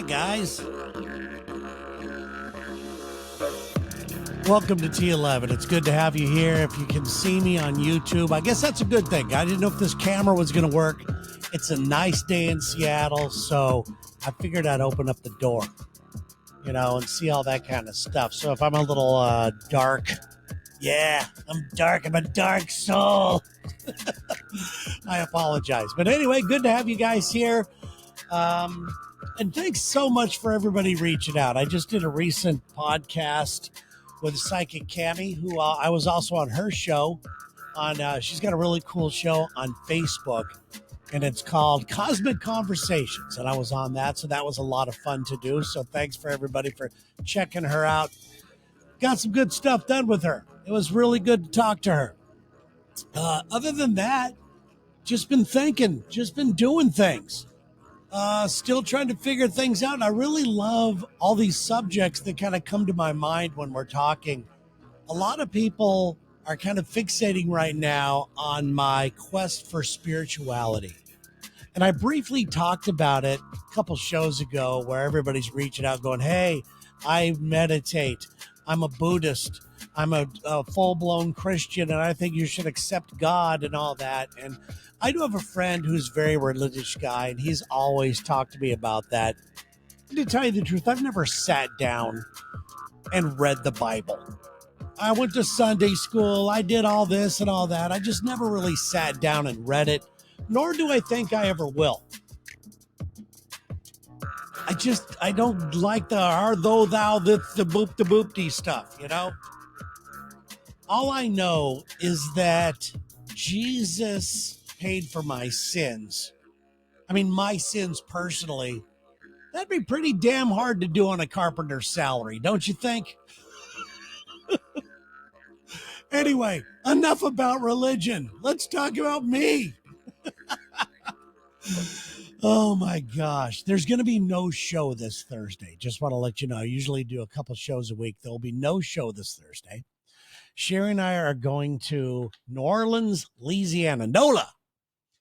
Hi, guys. Welcome to T11. It's good to have you here. If you can see me on YouTube, I guess that's a good thing. I didn't know if this camera was going to work. It's a nice day in Seattle, so I figured I'd open up the door, and see all that kind of stuff. So if I'm a little dark, yeah, I'm dark. I'm a dark soul. I apologize. But anyway, good to have you guys here. And thanks so much for everybody reaching out. I just did a recent podcast with Psychic Cami, who I was also on her show. She's got a really cool show on Facebook, and it's called Cosmic Conversations, and I was on that, so that was a lot of fun to do. So thanks for everybody for checking her out. Got some good stuff done with her. It was really good to talk to her. Other than that, just been thinking, just been doing things. Still trying to figure things out. And I really love all these subjects that kind of come to my mind when we're talking. A lot of people are kind of fixating right now on my quest for spirituality. And I briefly talked about it a couple shows ago where everybody's reaching out going, hey, I meditate. I'm a Buddhist. I'm a full-blown Christian, and I think you should accept God and all that. And I do have a friend who's a very religious guy, and he's always talked to me about that. And to tell you the truth, I've never sat down and read the Bible. I went to Sunday school. I did all this and all that. I just never really sat down and read it, nor do I think I ever will. I don't like the are though thou the boop the boop stuff, All I know is that Jesus paid for my sins. I mean, my sins personally. That'd be pretty damn hard to do on a carpenter's salary, don't you think? Anyway, enough about religion. Let's talk about me. Oh my gosh. There's going to be no show this Thursday. Just want to let you know. I usually do a couple shows a week. There'll be no show this Thursday. Sherry and I are going to New Orleans, Louisiana, NOLA.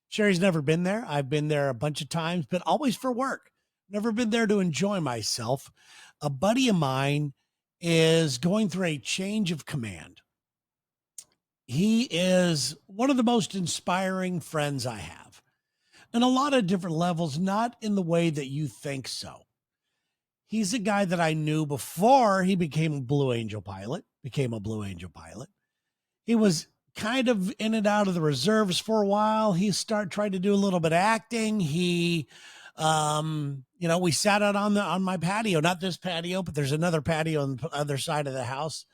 Sherry's never been there. I've been there a bunch of times, but always for work. Never been there to enjoy myself. A buddy of mine is going through a change of command. He is one of the most inspiring friends I have. In a lot of different levels, not in the way that you think so. He's a guy that I knew before he became a Blue Angel pilot. He was kind of in and out of the reserves for a while. He tried to do a little bit of acting. We sat out on my patio, not this patio, but there's another patio on the other side of the house.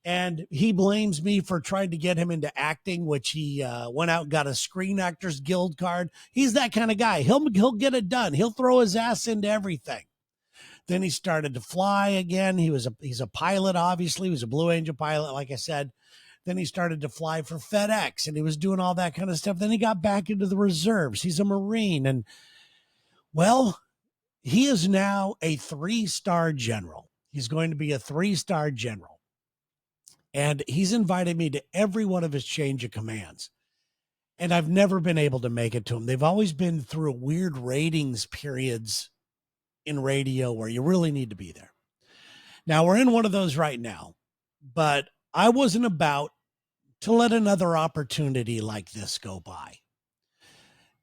And he blames me for trying to get him into acting, which he went out and got a Screen Actors Guild card. He's that kind of guy. He'll get it done. He'll throw his ass into everything. Then he started to fly again. He's a pilot, obviously. He was a Blue Angel pilot, like I said. Then he started to fly for FedEx, and he was doing all that kind of stuff. Then he got back into the reserves. He's a Marine. And, well, he is now a 3-star general. He's going to be a 3-star general. And he's invited me to every one of his change of commands. And I've never been able to make it to them. They've always been through weird ratings periods in radio where you really need to be there. Now, we're in one of those right now, but I wasn't about to let another opportunity like this go by.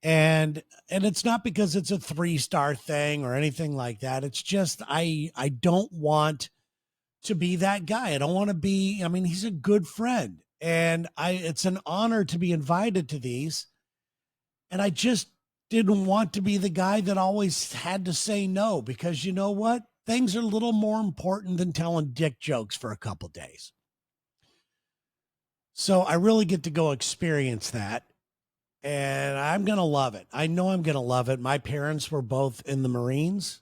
And it's not because it's a 3-star thing or anything like that. It's just I don't want to be that guy. I don't want to be, he's a good friend, and it's an honor to be invited to these. And I just didn't want to be the guy that always had to say no, because you know what? Things are a little more important than telling dick jokes for a couple days. So I really get to go experience that, and I'm going to love it. I know I'm going to love it. My parents were both in the Marines.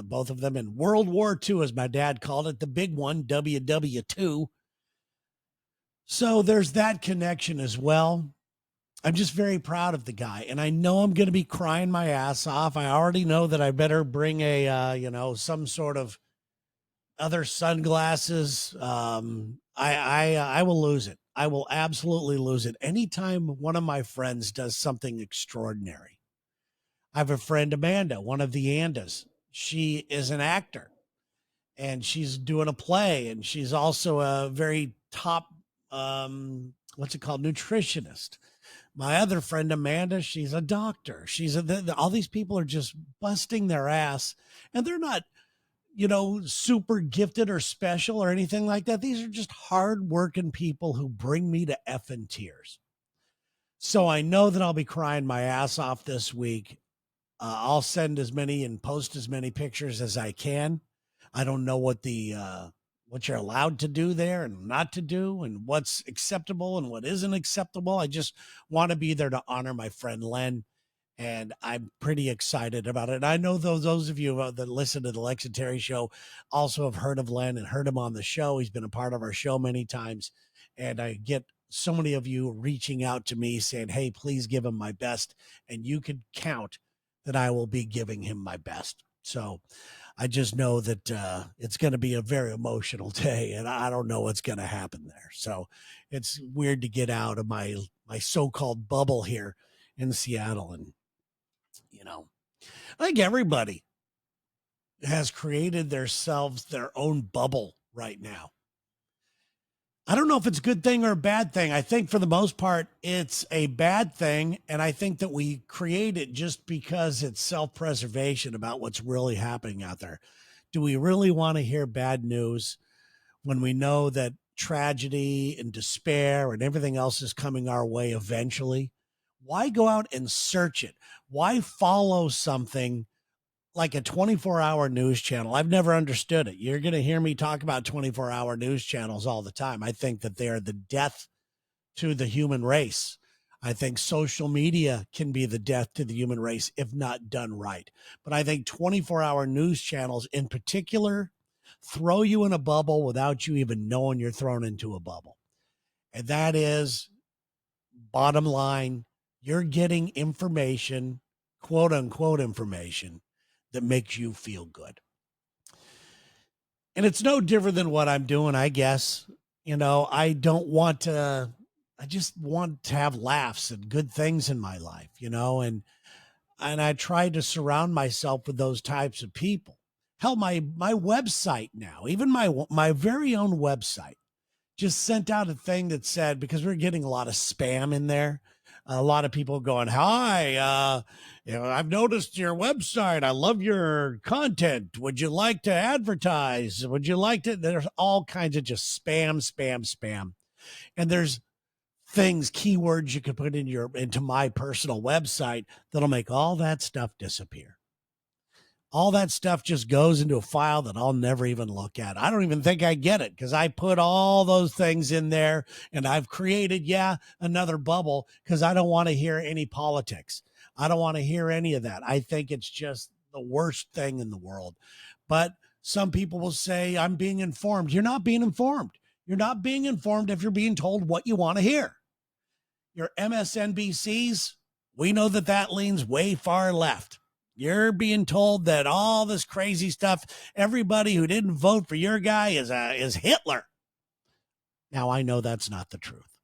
Both of them in World War II, as my dad called it, the big one, WW2. So there's that connection as well. I'm just very proud of the guy, and I know I'm going to be crying my ass off. I already know that I better bring some sort of other sunglasses. I will lose it. I will absolutely lose it. Anytime one of my friends does something extraordinary. I have a friend, Amanda, one of the Andas. She is an actor and she's doing a play, and she's also a very top, what's it called, nutritionist. My other friend Amanda, she's a doctor. All these people are just busting their ass, and they're not, super gifted or special or anything like that. These are just hardworking people who bring me to effing tears. So I know that I'll be crying my ass off this week. I'll send as many and post as many pictures as I can. I don't know what you're allowed to do there and not to do, and what's acceptable and what isn't acceptable. I just want to be there to honor my friend Len, and I'm pretty excited about it. And I know those of you that listen to the Lex and Terry show also have heard of Len and heard him on the show. He's been a part of our show many times, and I get so many of you reaching out to me saying, "Hey, please give him my best," and you can count that I will be giving him my best. So I just know that it's going to be a very emotional day, and I don't know what's going to happen there. So it's weird to get out of my so-called bubble here in Seattle. And, I think everybody has created themselves their own bubble right now. I don't know if it's a good thing or a bad thing. I think for the most part, it's a bad thing. And I think that we create it just because it's self-preservation about what's really happening out there. Do we really want to hear bad news when we know that tragedy and despair and everything else is coming our way eventually? Why go out and search it? Why follow something like a 24-hour news channel? I've never understood it. You're going to hear me talk about 24-hour news channels all the time. I think that they are the death to the human race. I think social media can be the death to the human race if not done right. But I think 24-hour news channels in particular throw you in a bubble without you even knowing you're thrown into a bubble. And that is, bottom line, you're getting information, quote unquote information, that makes you feel good. And it's no different than what I'm doing, I guess. I just want to have laughs and good things in my life, and I try to surround myself with those types of people. Hell, my website now, even my very own website, just sent out a thing that said, because we're getting a lot of spam in there, a lot of people going, "Hi, I've noticed your website. I love your content. Would you like to advertise? Would you like to?" There's all kinds of just spam. And there's things, keywords you could put into my personal website that'll make all that stuff disappear. All that stuff just goes into a file that I'll never even look at. I don't even think I get it because I put all those things in there, and I've created, another bubble because I don't want to hear any politics. I don't want to hear any of that. I think it's just the worst thing in the world. But some people will say, "I'm being informed." You're not being informed. You're not being informed if you're being told what you want to hear. Your MSNBCs, we know that leans way far left. You're being told that all this crazy stuff, everybody who didn't vote for your guy is Hitler. Now, I know that's not the truth.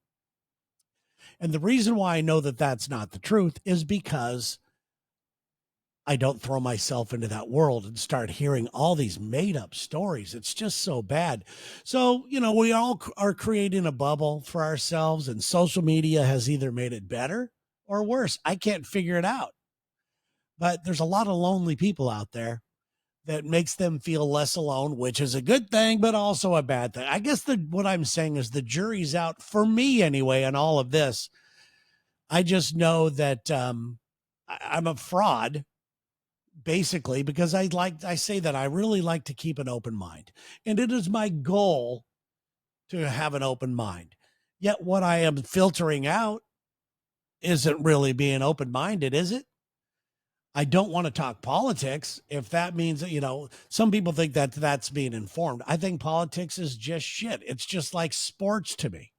And the reason why I know that that's not the truth is because I don't throw myself into that world and start hearing all these made up stories. It's just so bad. So, we all are creating a bubble for ourselves, and social media has either made it better or worse. I can't figure it out. But there's a lot of lonely people out there that makes them feel less alone, which is a good thing, but also a bad thing. I guess what I'm saying is the jury's out, for me anyway, on all of this. I just know that I'm a fraud, basically, because I say that I really like to keep an open mind. And it is my goal to have an open mind. Yet what I am filtering out isn't really being open-minded, is it? I don't want to talk politics. If that means, some people think that that's being informed. I think politics is just shit. It's just like sports to me.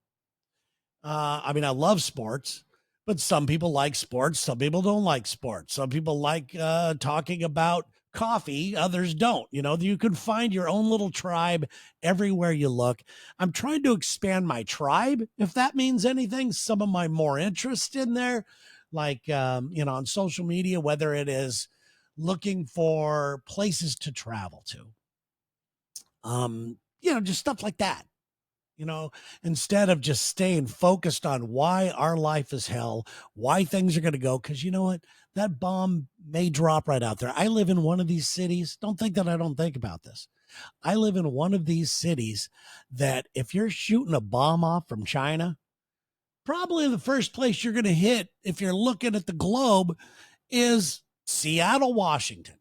I love sports, but some people like sports. Some people don't like sports. Some people like talking about coffee. Others don't. You can find your own little tribe everywhere you look. I'm trying to expand my tribe, if that means anything. Some of my more interest in there, like, on social media, whether it is looking for places to travel to. Just stuff like that. Instead of just staying focused on why our life is hell, why things are going to go, because you know what? That bomb may drop right out there. I live in one of these cities. Don't think that I don't think about this. I live in one of these cities that if you're shooting a bomb off from China, probably the first place you're going to hit, if you're looking at the globe, is Seattle, Washington.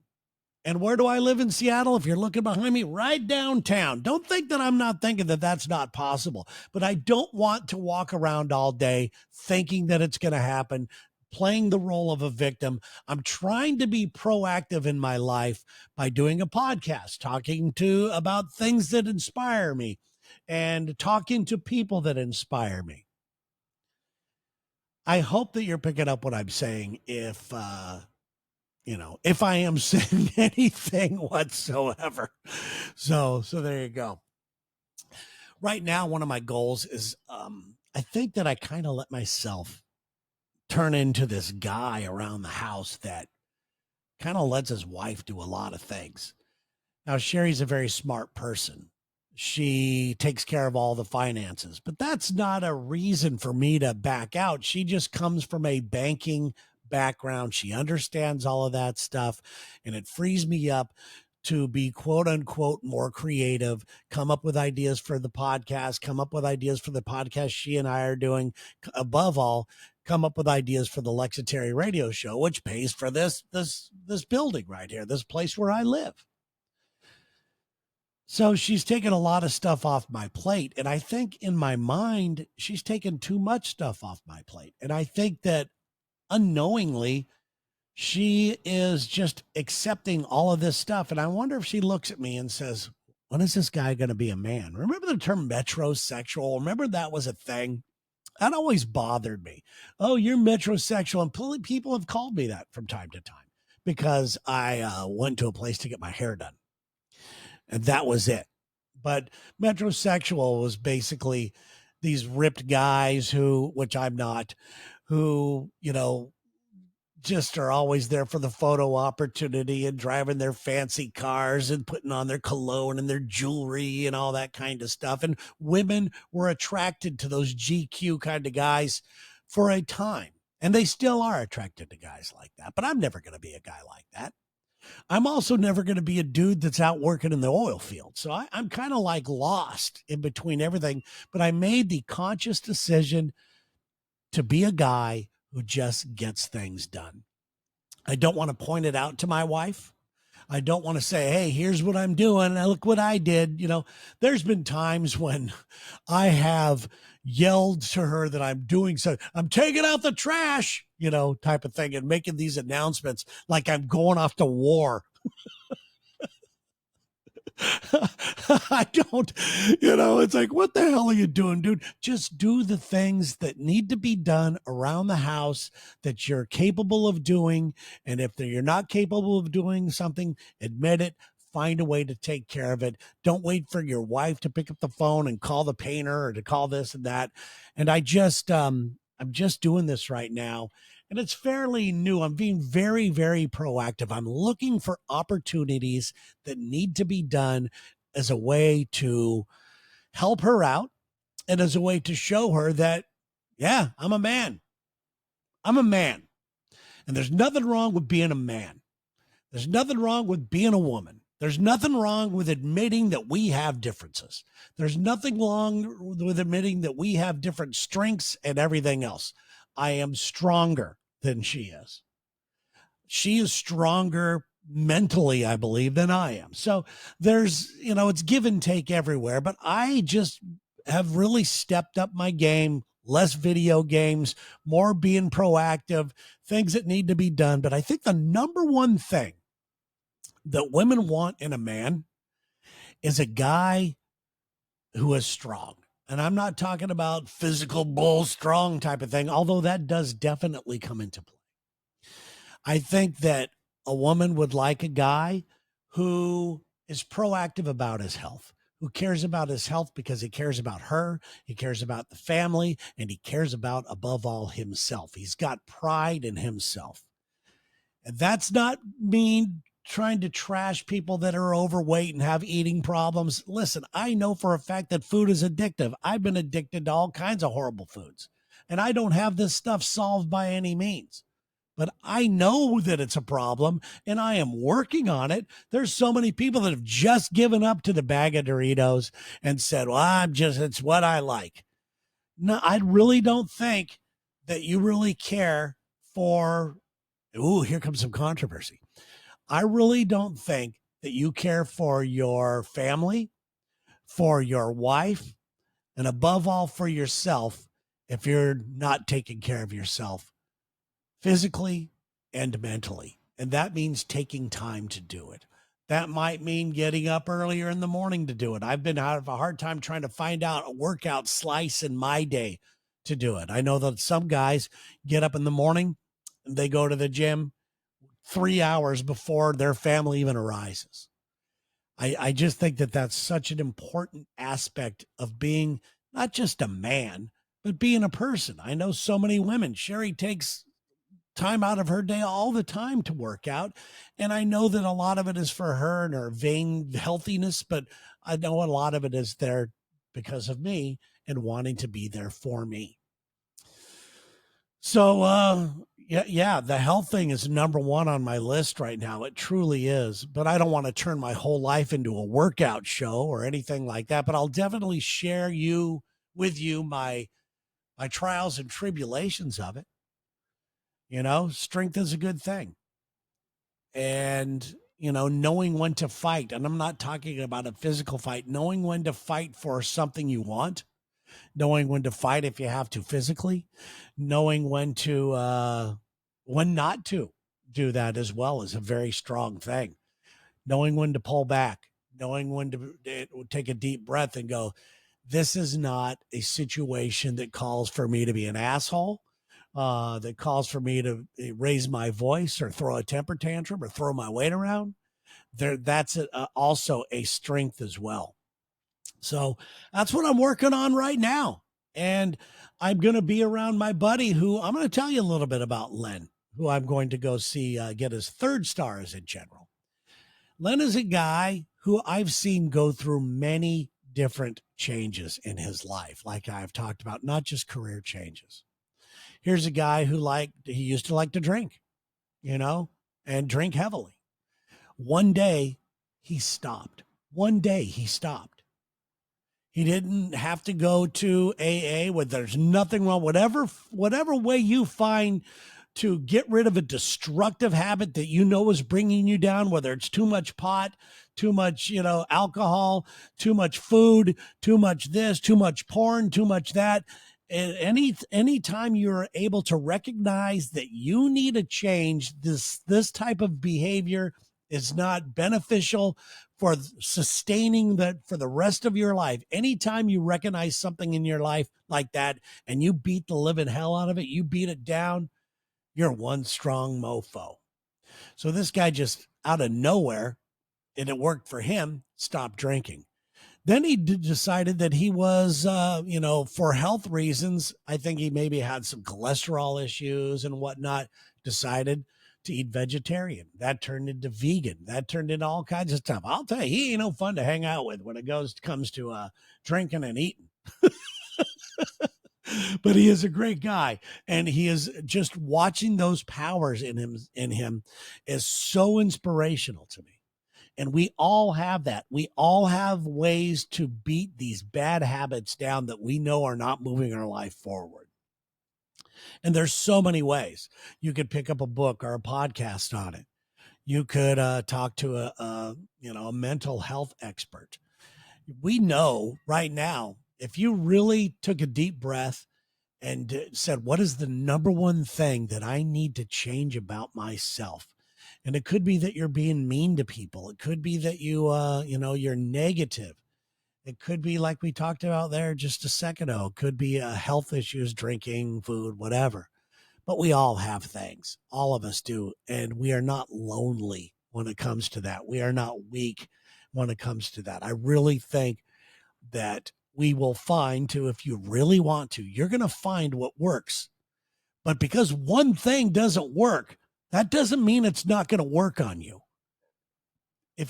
And where do I live in Seattle? If you're looking behind me, right downtown. Don't think that I'm not thinking that that's not possible, but I don't want to walk around all day thinking that it's going to happen, playing the role of a victim. I'm trying to be proactive in my life by doing a podcast, talking about things that inspire me and talking to people that inspire me. I hope that you're picking up what I'm saying. If I am saying anything whatsoever. So there you go. Right now, one of my goals is, I think that I kind of let myself turn into this guy around the house that kind of lets his wife do a lot of things. Now, Sherry's a very smart person. She takes care of all the finances, but that's not a reason for me to back out. She just comes from a banking background. She understands all of that stuff, and it frees me up to be quote unquote more creative, come up with ideas for the podcast, come up with ideas for the podcast she and I are doing. Above all, come up with ideas for the Lexitary radio show, which pays for this building right here, this place where I live. So she's taken a lot of stuff off my plate. And I think in my mind, she's taken too much stuff off my plate. And I think that unknowingly, she is just accepting all of this stuff. And I wonder if she looks at me and says, when is this guy going to be a man? Remember the term metrosexual? Remember that was a thing? That always bothered me. Oh, you're metrosexual. And people have called me that from time to time because I went to a place to get my hair done. And that was it. But metrosexual was basically these ripped guys which I'm not, who, just are always there for the photo opportunity and driving their fancy cars and putting on their cologne and their jewelry and all that kind of stuff. And women were attracted to those GQ kind of guys for a time. And they still are attracted to guys like that. But I'm never going to be a guy like that. I'm also never going to be a dude that's out working in the oil field. So I'm kind of like lost in between everything. But I made the conscious decision to be a guy who just gets things done. I don't want to point it out to my wife. I don't want to say, hey, here's what I'm doing. Look what I did. There's been times when I have yelled to her that I'm doing so. I'm taking out the trash, type of thing, and making these announcements like I'm going off to war. I don't, it's like, what the hell are you doing, dude? Just do the things that need to be done around the house that you're capable of doing. And if you're not capable of doing something, admit it. Find a way to take care of it. Don't wait for your wife to pick up the phone and call the painter or to call this and that. And I'm just doing this right now. And it's fairly new. I'm being very, very proactive. I'm looking for opportunities that need to be done as a way to help her out and as a way to show her that, yeah, I'm a man. I'm a man. And there's nothing wrong with being a man. There's nothing wrong with being a woman. There's nothing wrong with admitting that we have differences. There's nothing wrong with admitting that we have different strengths and everything else. I am stronger than she is. She is stronger mentally, I believe, than I am. So there's, it's give and take everywhere, but I just have really stepped up my game, less video games, more being proactive, things that need to be done. But I think the number one thing that women want in a man is a guy who is strong. And I'm not talking about physical bull strong type of thing, although that does definitely come into play. I think that a woman would like a guy who is proactive about his health, who cares about his health because he cares about her, he cares about the family, and he cares about, above all, himself. He's got pride in himself. And that's not mean trying to trash people that are overweight and have eating problems. Listen, I know for a fact that food is addictive. I've been addicted to all kinds of horrible foods, and I don't have this stuff solved by any means. But I know that it's a problem and I am working on it. There's so many people that have just given up to the bag of Doritos and said, well, it's what I like. No, I really don't think that you really care for, here comes some controversy. I really don't think that you care for your family, for your wife, and above all for yourself if you're not taking care of yourself physically and mentally. And that means taking time to do it. That might mean getting up earlier in the morning to do it. I've been out of a hard time trying to find out a workout slice in my day to do it. I know that some guys get up in the morning and they go to the gym 3 hours before their family even arises. I just think that that's such an important aspect of being not just a man, but being a person. I know so many women. Sherry takes time out of her day all the time to work out. And I know that a lot of it is for her and her vain healthiness, but I know a lot of it is there because of me and wanting to be there for me. So, yeah, the health thing is number one on my list right now. It truly is, but I don't want to turn my whole life into a workout show or anything like that, but I'll definitely share with you my trials and tribulations of it. Strength is a good thing. And, knowing when to fight, and I'm not talking about a physical fight, knowing when to fight for something you want, knowing when to fight if you have to physically, knowing when not to do that as well is a very strong thing. Knowing when to pull back, knowing when to take a deep breath and go, this is not a situation that calls for me to be an asshole. That calls for me to raise my voice or throw a temper tantrum or throw my weight around. That's also a strength as well. So that's what I'm working on right now. And I'm going to be around my buddy who I'm going to tell you a little bit about Len, who I'm going to go see get his third stars in general. Len is a guy who I've seen go through many different changes in his life, like I've talked about, not just career changes. Here's a guy who he used to like to drink, and drink heavily. One day he stopped. He didn't have to go to AA where there's nothing wrong. Whatever way you find to get rid of a destructive habit that is bringing you down, whether it's too much pot, too much, alcohol, too much food, too much this, too much porn, too much that. And anytime you're able to recognize that you need a change, this type of behavior is not beneficial for sustaining that for the rest of your life. Anytime you recognize something in your life like that and you beat the living hell out of it, you beat it down, you're one strong mofo. So this guy just out of nowhere, and it worked for him, stopped drinking. Then he decided that he was, for health reasons, I think he maybe had some cholesterol issues and whatnot, decided to eat vegetarian. That turned into vegan. That turned into all kinds of stuff. I'll tell you, he ain't no fun to hang out with when it comes to drinking and eating. But he is a great guy. And he is just watching those powers in him is so inspirational to me. And we all have that. We all have ways to beat these bad habits down that we know are not moving our life forward. And there's so many ways. You could pick up a book or a podcast on it. You could talk to a mental health expert. We know right now, if you really took a deep breath and said, what is the number one thing that I need to change about myself? And it could be that you're being mean to people. It could be that you're negative. It could be like we talked about there just a second ago. It could be health issues, drinking, food, whatever. But we all have things. All of us do. And we are not lonely when it comes to that. We are not weak when it comes to that. I really think that we will find too, if you really want to, you're going to find what works. But because one thing doesn't work, That doesn't mean it's not going to work on you. If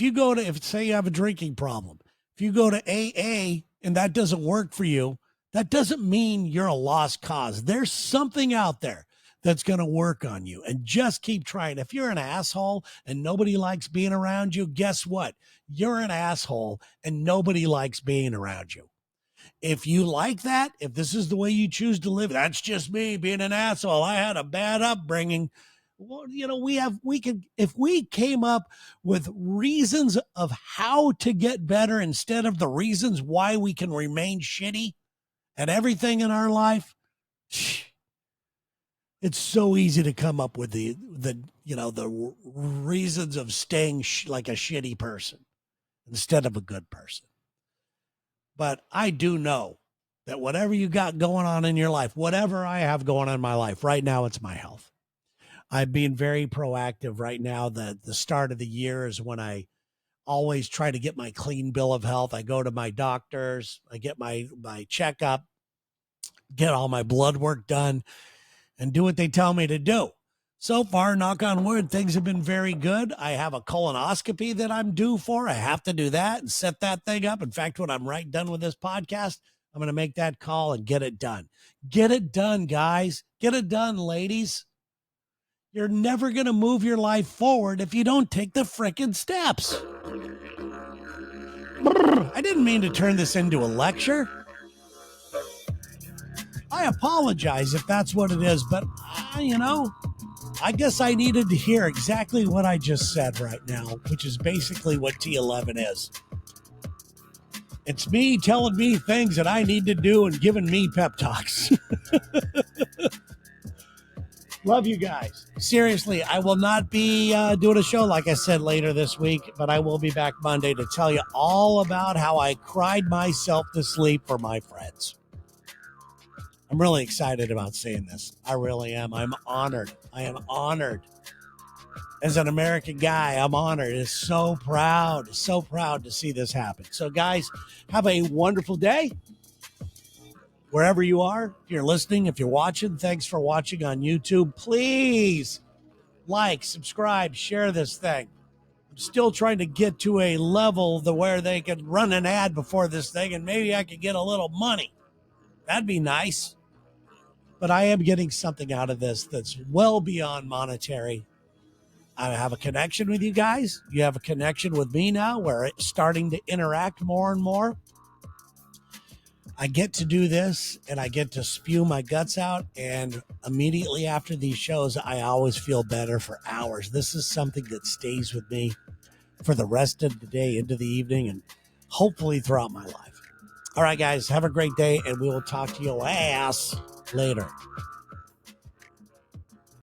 say you have a drinking problem, if you go to AA and that doesn't work for you, that doesn't mean you're a lost cause. There's something out there that's going to work on you, and just keep trying. If you're an asshole and nobody likes being around you, guess what? You're an asshole and nobody likes being around you. If you like that, if this is the way you choose to live, that's just me being an asshole. I had a bad upbringing. Well, if we came up with reasons of how to get better instead of the reasons why we can remain shitty at everything in our life, it's so easy to come up with the reasons of staying like a shitty person instead of a good person. But I do know that whatever you got going on in your life, whatever I have going on in my life right now, it's my health. I'm being very proactive right now. The start of the year is when I always try to get my clean bill of health. I go to my doctors, I get my checkup, get all my blood work done, and do what they tell me to do. So far, knock on wood, things have been very good. I have a colonoscopy that I'm due for. I have to do that and set that thing up. In fact, when I'm done with this podcast, I'm going to make that call and get it done. Get it done, guys. Get it done, ladies. You're never going to move your life forward if you don't take the frickin' steps. I didn't mean to turn this into a lecture. I apologize if that's what it is, but, I guess I needed to hear exactly what I just said right now, which is basically what T11 is. It's me telling me things that I need to do and giving me pep talks. Love you guys. Seriously, I will not be doing a show, like I said, later this week, but I will be back Monday to tell you all about how I cried myself to sleep for my friends. I'm really excited about saying this. I really am. I'm honored. I am honored. As an American guy, I'm honored. It's so proud to see this happen. So, guys, have a wonderful day. Wherever you are, if you're listening, if you're watching, thanks for watching on YouTube. Please like, subscribe, share this thing. I'm still trying to get to a level where they could run an ad before this thing and maybe I could get a little money. That'd be nice. But I am getting something out of this that's well beyond monetary. I have a connection with you guys. You have a connection with me now. We're starting to interact more and more. I get to do this and I get to spew my guts out. And immediately after these shows, I always feel better for hours. This is something that stays with me for the rest of the day into the evening and hopefully throughout my life. All right, guys, have a great day and we will talk to your ass later.